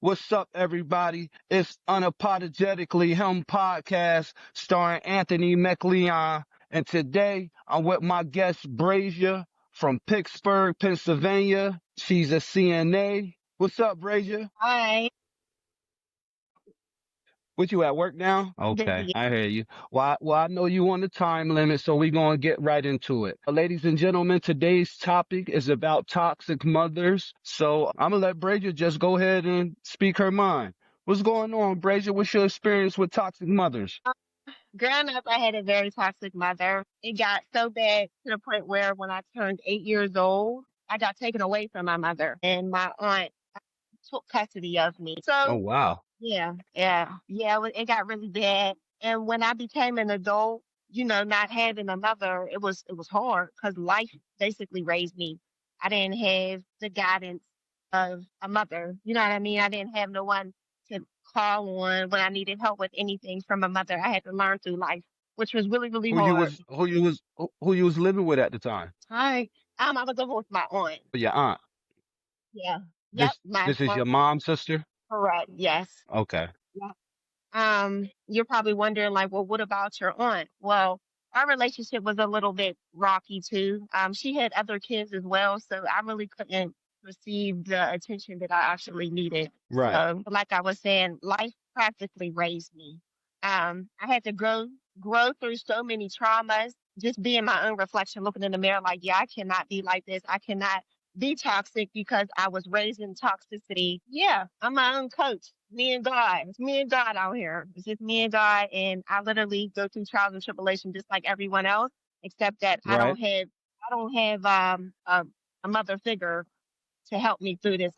What's up, everybody? It's Unapologetically Him podcast starring Anthony McLeon. And today I'm with my guest Brasia from Pittsburgh, Pennsylvania. She's a CNA. What's up, Brasia? Hi. What you at work now? Okay, Busy. I hear you. Well, I know you on the time limit, so we're gonna get right into it. Ladies and gentlemen, today's topic is about toxic mothers. So I'm gonna let Brasia just go ahead and speak her mind. What's going on, Brasia? What's your experience with toxic mothers? Growing up, I had a very toxic mother. It got so bad to the point where when I turned 8 years old, I got taken away from my mother, and my aunt took custody of me. Oh So, wow. yeah, it got really bad. And when I became an adult, not having a mother, it was hard because life basically raised me. I didn't have the guidance of a mother. You know what I mean? I didn't have no one to call on when I needed help with anything from a mother. I had to learn through life, which was really, really hard. Who you was living with at the time? Hi. I was over with my aunt. Your aunt. Yeah. Yep. This My this is aunt. your mom's sister? Correct. Yes. Okay. Yeah. You're probably wondering, like, well, what about your aunt? Well, our relationship was a little bit rocky too. She had other kids as well, so I really couldn't receive the attention that I actually needed. Right. So, like I was saying, life practically raised me. I had to grow through so many traumas, just being my own reflection, looking in the mirror, like, yeah, I cannot be like this. I cannot be toxic because I was raised in toxicity. Yeah, I'm my own coach. Me and God. It's me and God out here. It's just me and God. And I literally go through trials and tribulation just like everyone else, except that Right. I don't have a mother figure to help me through this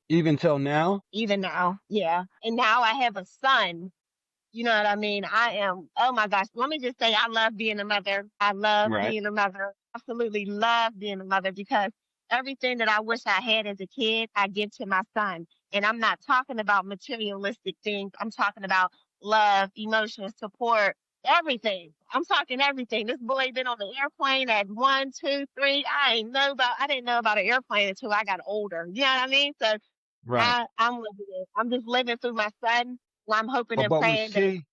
Even till now? even now. Yeah. And now I have a son. You know what I mean? Oh my gosh. Let me just say, I love being a mother. I love Right. being a mother. Absolutely love being a mother because everything that I wish I had as a kid, I give to my son. And I'm not talking about materialistic things. I'm talking about love, emotion, support, everything. I'm talking everything. This boy been on the airplane at 1, 2, 3. I didn't know about an airplane until I got older. You know what I mean? So Right. I'm living it. I'm just living through my son. And I'm hoping But and but with praying that. T,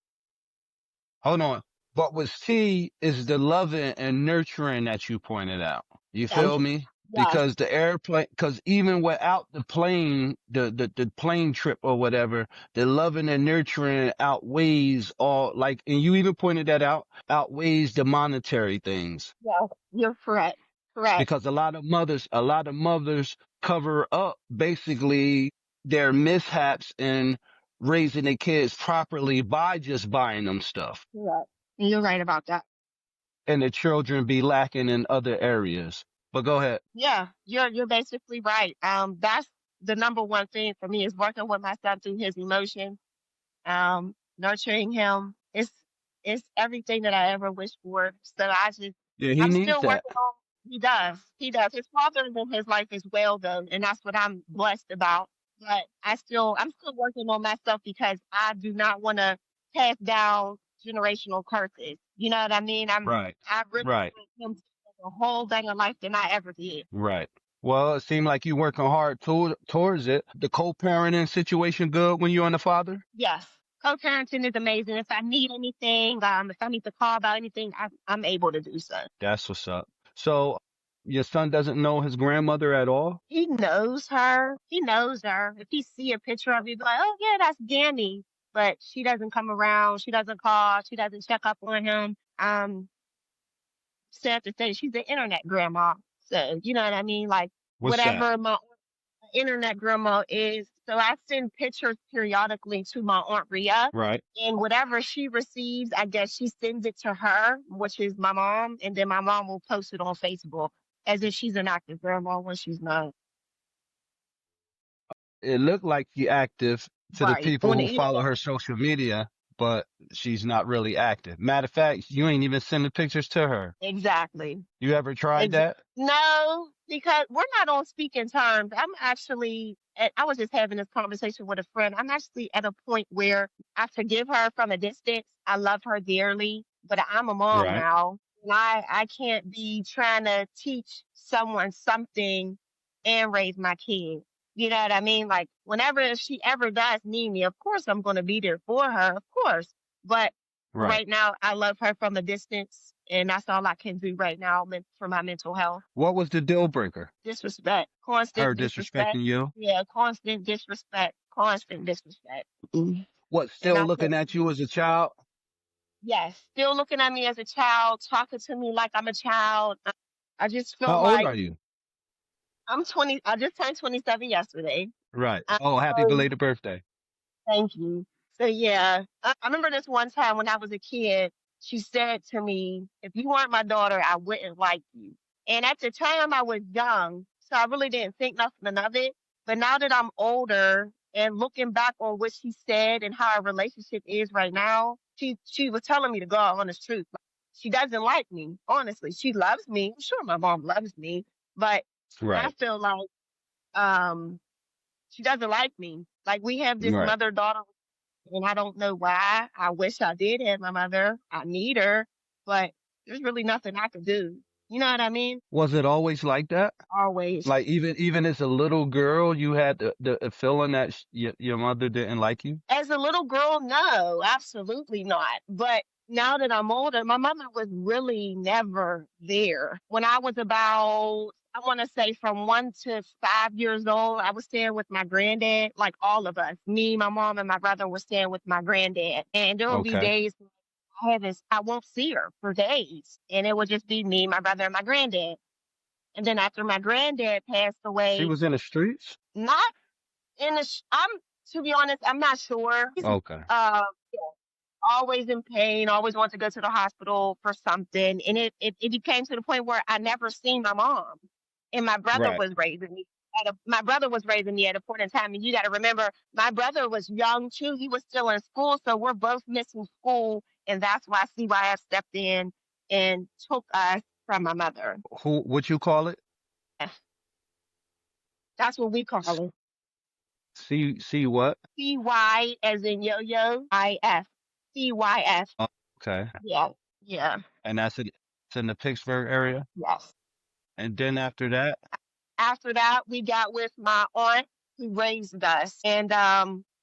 hold on. But with T is the loving and nurturing that you pointed out. You Yes, feel me? yes, Because the airplane, because even without the plane, the plane trip or whatever, the loving and nurturing outweighs all, like, and you even pointed that out, outweighs the monetary things. yes. You're correct. Correct. Because a lot of mothers cover up basically their mishaps in raising their kids properly by just buying them stuff, Correct. And you're right about that. and the children be lacking in other areas. But go ahead. Yeah, you're basically right. That's the number one thing for me is working with my son through his emotions, nurturing him. It's everything that I ever wished for. So Yeah, he I'm needs still that. working on. He does. He does. His father is in his life as well, though, and that's what I'm blessed about. But I'm still working on myself because I do not want to pass down generational curses. You know what I mean? Right. I really Right. want him to have a whole bigger life than I ever did. Right. Well, it seemed like you working hard towards it. The co-parenting situation good when you and the father? Yes. Co-parenting is amazing. If I need anything, if I need to call about anything, I'm able to do so. That's what's up. So your son doesn't know his grandmother at all? He knows her. He knows her. If he see a picture of you, be like, oh yeah, that's Danny. But she doesn't come around. She doesn't call. She doesn't check up on him. Sad to say, she's an internet grandma. So you know what I mean? Like What's that? whatever my internet grandma is. So I send pictures periodically to my Aunt Ria. Right. And whatever she receives, I guess she sends it to her, which is my mom. And then my mom will post it on Facebook as if she's an active grandma when she's not. It looked like she active to the Right. people On the who follow internet. her social media, but she's not really active. Matter of fact, you ain't even sending pictures to her. Exactly. You ever tried Ex- that? no, because we're not on speaking terms. I was just having this conversation with a friend. I'm actually at a point where I forgive her from a distance. I love her dearly, but I'm a mom Right. now. And I can't be trying to teach someone something and raise my kids. You know what I mean? Like whenever if she ever does need me, of course I'm going to be there for her, of course. But Right. right now, I love her from a distance, and that's all I can do right now for my mental health. What was the deal breaker? Disrespect, constant Her disrespect. disrespecting you? Yeah, constant disrespect, constant disrespect. What, And still I looking could, at you as a child? yes, still looking at me as a child, talking to me like I'm a child. I just feel How old like are you? I'm 20. I just turned 27 yesterday. Right. I'm Oh, happy so belated birthday. Thank you. So yeah, I remember this one time when I was a kid, she said to me, if you weren't my daughter, I wouldn't like you. And at the time I was young, so I really didn't think nothing of it. But now that I'm older and looking back on what she said and how our relationship is right now, she was telling me the God honest truth. Like, she doesn't like me, honestly. She loves me. I'm sure my mom loves me, but I Right. feel like um she doesn't like me. Like we have this Right. mother daughter and I don't know why. I wish I did have my mother. I need her, but there's really nothing I could do. You know what I mean? Was it always like that? Always. Like even as a little girl, you had the feeling that your mother didn't like you? As a little girl, no, absolutely not. But now that I'm older, my mother was really never there. When I was about, I want to say from 1 to 5 years old, I was staying with my granddad, like all of us. Me, my mom, and my brother were staying with my granddad. And there would be Okay. days I have this, I won't see her for days. And it would just be me, my brother, and my granddad. And then after my granddad passed She away, was in the streets? not in the, I'm, to be honest, I'm not sure. Okay. Uh, always in pain, always want to go to the hospital for something. And it became to the point where I never seen my mom. And my brother Right. was raising me. My brother was raising me at a point in time. And you got to remember, my brother was young too. He was still in school. So we're both missing school. And that's why CYF stepped in and took us from my mother. What you call it? Yeah, that's what we call it. See what? CY as in yo yo, IF. CYF. Oh, okay. Yeah. Yeah. And it's in the Pittsburgh area. Yes. And then after that, After that, we got with my aunt who raised us. And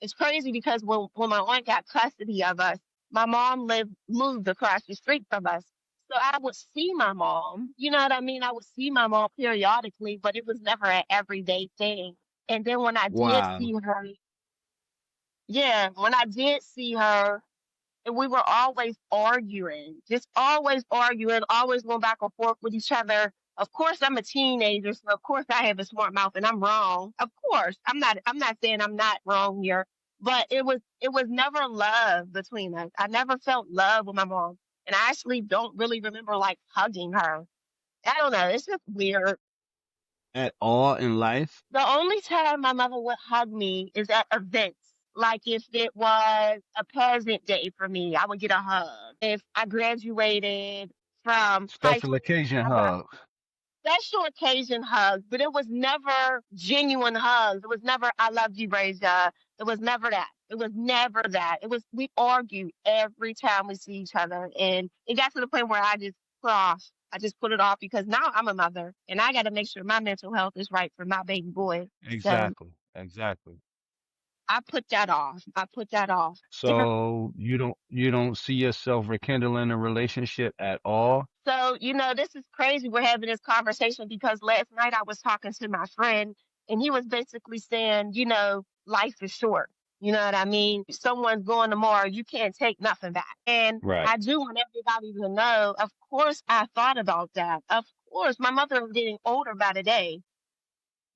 it's crazy because when my aunt got custody of us, my mom moved across the street from us. So I would see my mom. You know what I mean? I would see my mom periodically, but it was never an everyday thing. And then when I did wow. see her, yeah, when I did see her, and we were always arguing, just always arguing, always going back and forth with each other. Of course, I'm a teenager, so of course I have a smart mouth and I'm wrong. Of course, I'm not saying I'm not wrong here, but it was never love between us. I never felt love with my mom. And I actually don't really remember like hugging her. I don't know. It's just weird. At all in life? The only time my mother would hug me is at events. Like if it was a peasant day for me, I would get a hug. If I graduated from high Special school, occasion I got a hug. special occasion hug, but it was never genuine hugs. It was never "I love you, Brasia." It was never that. It was never that. It was we argued every time we see each other, and it got to the point where I just put off. I just put it off because now I'm a mother, and I got to make sure my mental health is right for my baby boy. So Exactly. Exactly. I put that off. I put that off. Different. So you don't see yourself rekindling a relationship at all? So, this is crazy. We're having this conversation because last night I was talking to my friend and he was basically saying, life is short. You know what I mean? Someone's going tomorrow. You can't take nothing back. And Right. I do want everybody to know, of course, I thought about that. Of course, my mother was getting older by the day,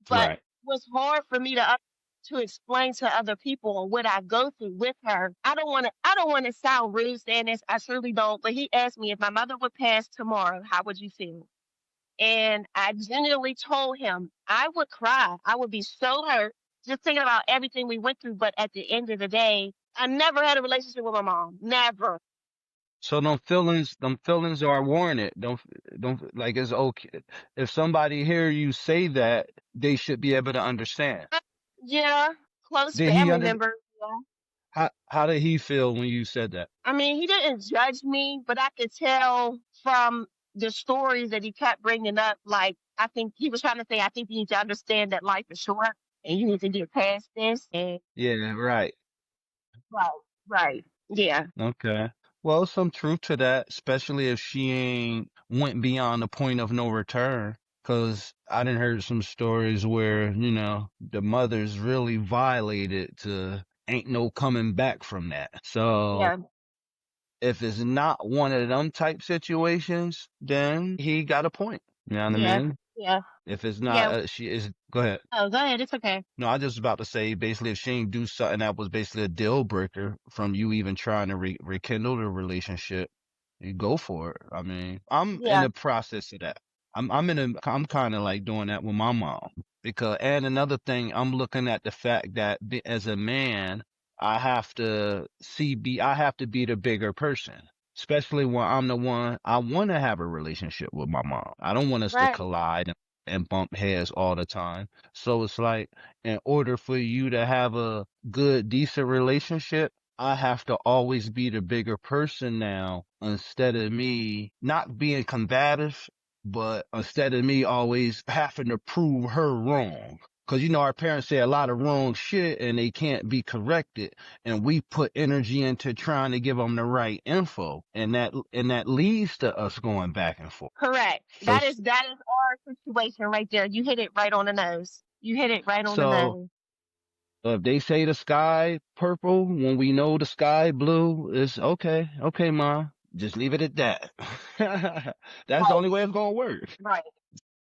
but Right. it was hard for me to explain to other people on what I go through with her. I don't want to sound rude saying this. I surely don't. But he asked me if my mother would pass tomorrow, how would you feel? And I genuinely told him I would cry. I would be so hurt just thinking about everything we went through. But at the end of the day, I never had a relationship with my mom. Never. So them feelings are warranted. Don't like it's okay. If somebody hear you say that, they should be able to understand. Yeah, close Did he family under members. Yeah. how did he feel when you said that? I mean, he didn't judge me, but I could tell from the stories that he kept bringing up. Like, I think he was trying to say, I think you need to understand that life is short. and you need to get past this. And Yeah, right. right, right, yeah, Okay. Well, some truth to that, especially if she ain't went beyond the point of no return. Cause I done heard some stories where, the mother's really violated to ain't no coming back from that. So yeah, if it's not one of them type situations, then he got a point. You know what I yeah, mean? yeah, If it's not, yeah. she is, go ahead. Oh, go ahead. It's okay. No, I just about to say basically if she ain't do something that was basically a deal breaker from you even trying to rekindle the relationship, you go for it. I mean, I'm in Yeah, the process of that. I'm kind of like doing that with my mom because, and another thing, I'm looking at the fact that as a man, I have to be the bigger person, especially when I'm the one, I want to have a relationship with my mom. I don't want us to right. collide and bump heads all the time. So it's like, in order for you to have a good, decent relationship, I have to always be the bigger person now instead of me not being combative, but instead of me always having to prove her wrong. Cause our parents say a lot of wrong shit and they can't be corrected. And we put energy into trying to give them the right info. And that leads to us going back and forth. Correct. So, That is our situation right there. You hit it right on the nose. You hit it right on the so nose. if they say the sky purple when we know the sky blue, it's okay. Okay, ma. Just leave it at that. That's the Right, only way it's gonna work. right,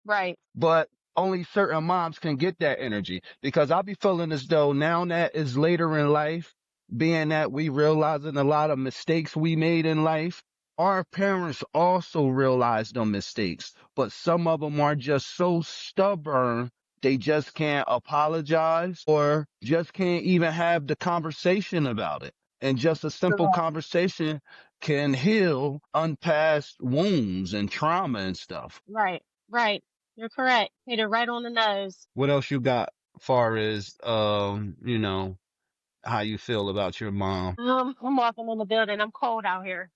right. But only certain moms can get that energy because I'll be feeling as though now that is later in life, being that we realizing a lot of mistakes we made in life, our parents also realize them mistakes, but some of them are just so stubborn they just can't apologize or just can't even have the conversation about it. And just a simple Correct. conversation can heal unpassed wounds and trauma and stuff. Right, right. You're correct. Hit it right on the nose. What else you got far as how you feel about your mom? I'm walking in the building. I'm cold out here.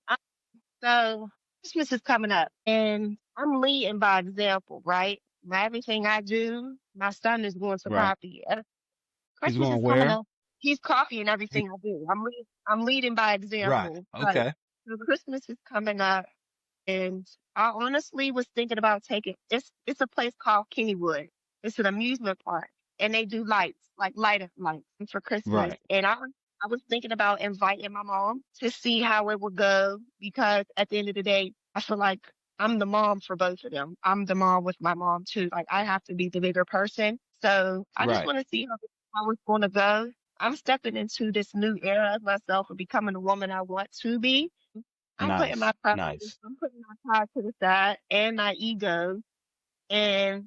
So Christmas is coming up, and I'm leading by example, right? Everything I do, my son is going to Right. copy. He's Christmas is going coming where? up. He's copying He, everything I do. I'm leading by right. example. Right. Okay. So Christmas is coming up, and I honestly was thinking about taking. It's a place called Kennywood. It's an amusement park, and they do lights, like lighter lights for Christmas. Right. And I was thinking about inviting my mom to see how it would go because at the end of the day, I feel like I'm the mom for both of them. I'm the mom with my mom too. Like I have to be the bigger person. So I just Right. want to see how it's going to go. I'm stepping into this new era of myself and becoming the woman I want to be. I'm putting my Nice. preferences, Nice. I'm putting my pride to the side and my ego and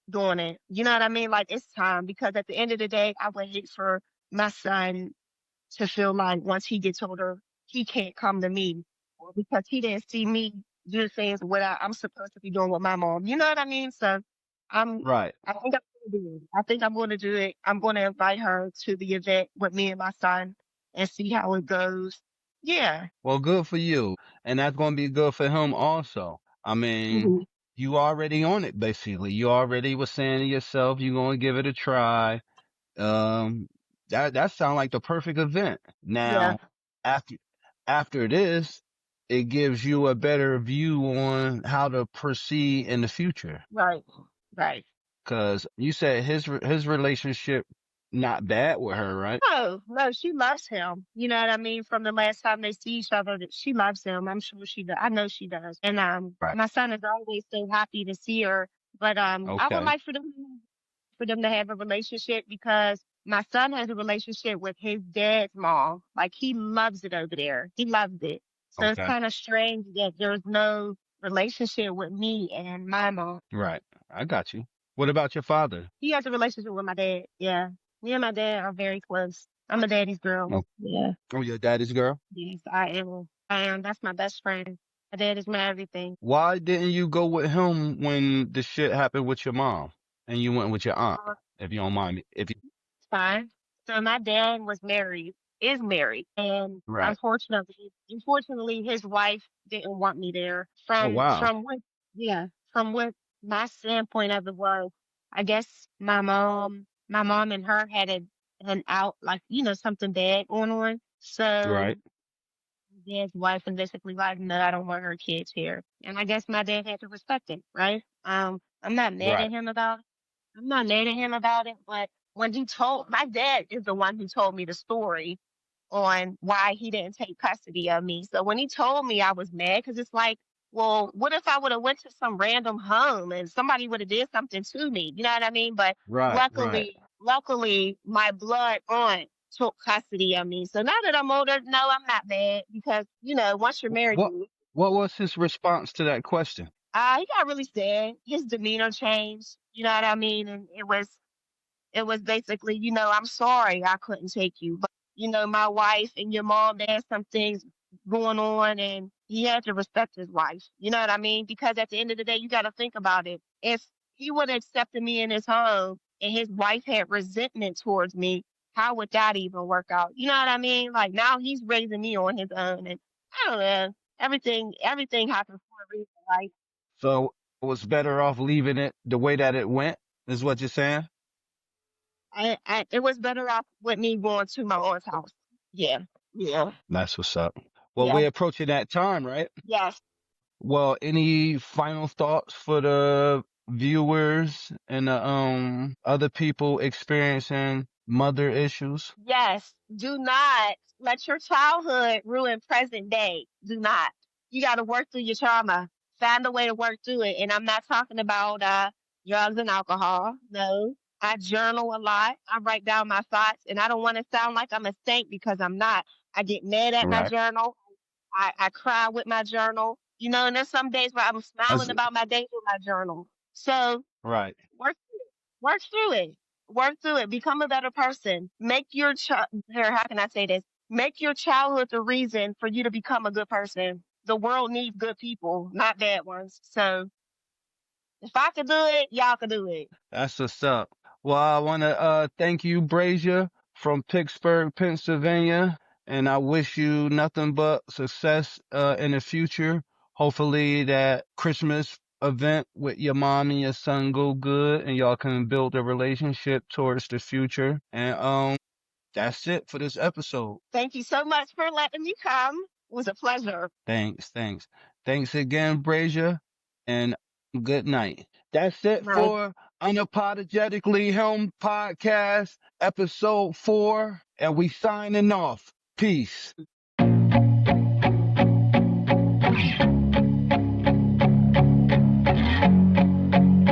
doing it. You know what I mean? Like it's time because at the end of the day, I waited for my son to feel like once he gets older, he can't come to me or because he didn't see me do the things what I'm supposed to be doing with my mom. You know what I mean? So I'm, Right. I think I'm going to do it. I think I'm going to do it. I'm going to invite her to the event with me and my son and see how it goes. Yeah. Well, good for you. And that's going to be good for him also. I mean, Hmm. you already on it basically. You already was saying to yourself, you're going to give it a try. Um, that sounds like the perfect event. Yeah. Now, after after this, it gives you a better view on how to proceed in the future. Right. Right. Cause you said his relationship not bad with her, right? No, no, she loves him. You know what I mean? From the last time they see each other, that she loves him. I'm sure she does. I know she does. And Right. my son is always so happy to see her. But I would Okay. like for them to have a relationship because my son has a relationship with his dad's mom. Like he loves it over there. He loves it. So it's Okay. kind of strange that there's no relationship with me and my mom. Right. I got you. What about your father? He has a relationship with my dad. Yeah. Me and my dad are very close. I'm a daddy's girl. Oh, Yeah. oh, your daddy's girl? Yes, I am. I am. That's my best friend. My dad is my everything. Why didn't you go with him when the shit happened with your mom and you went with your aunt? If you don't mind me. If you It's fine. So my dad is married, and right. unfortunately, his wife didn't want me there. Oh wow. Yeah, from what my standpoint of it was. I guess my mom and her had an out, like, something bad going on. So Right. dad's wife and basically like, no, I don't want her kids here. And I guess my dad had to respect it, right? I'm not mad Right. at him about it. I'm not mad at him about it, but when he told my dad is the one who told me the story on why he didn't take custody of me. So when he told me, I was mad because it's like, well, what if I would have went to some random home and somebody would have did something to me? You know what I mean? But Right. Right. luckily, my blood aunt took custody of me. So now that I'm older, no, I'm not mad because once you're married, What what was his response to that question? he got really sad. His demeanor changed. You know what I mean? And it was basically, I'm sorry I couldn't take you, but my wife and your mom, they had some things going on and he had to respect his wife. You know what I mean? Because at the end of the day, you got to think about it. If he would have accepted me in his home and his wife had resentment towards me, how would that even work out? You know what I mean? Like now he's raising me on his own and I don't know. Everything happens for a reason, right? So it was better off leaving it the way that it went, is what you're saying? It was better off with me going to my aunt's house. Yeah. Yeah. That's what's up. Well, Yeah. we're approaching that time, right? Yes. Well, any final thoughts for the viewers and the other people experiencing mother issues? Yes. Do not let your childhood ruin present day. Do not. You got to work through your trauma. Find a way to work through it. And I'm not talking about drugs and alcohol. No. I journal a lot. I write down my thoughts, and I don't want to sound like I'm a saint because I'm not. I get mad at my Right. journal. I cry with my journal. And there's some days where I'm smiling That's, about my days with my journal. So right. work work through it. Work through it. Become a better person. Make your here, how can I say this? Make your childhood the reason for you to become a good person. The world needs good people, not bad ones. So if I could do it, y'all could do it. That's what's up. Well, I want to thank you, Brasia, from Pittsburgh, Pennsylvania, and I wish you nothing but success in the future. Hopefully that Christmas event with your mom and your son go good and y'all can build a relationship towards the future. And that's it for this episode. Thank you so much for letting me come. It was a pleasure. Thanks, thanks. Thanks again, Brazier, and good night. That's it Bye. for Unapologetically Helm Podcast, episode 4, and we signing off. Peace.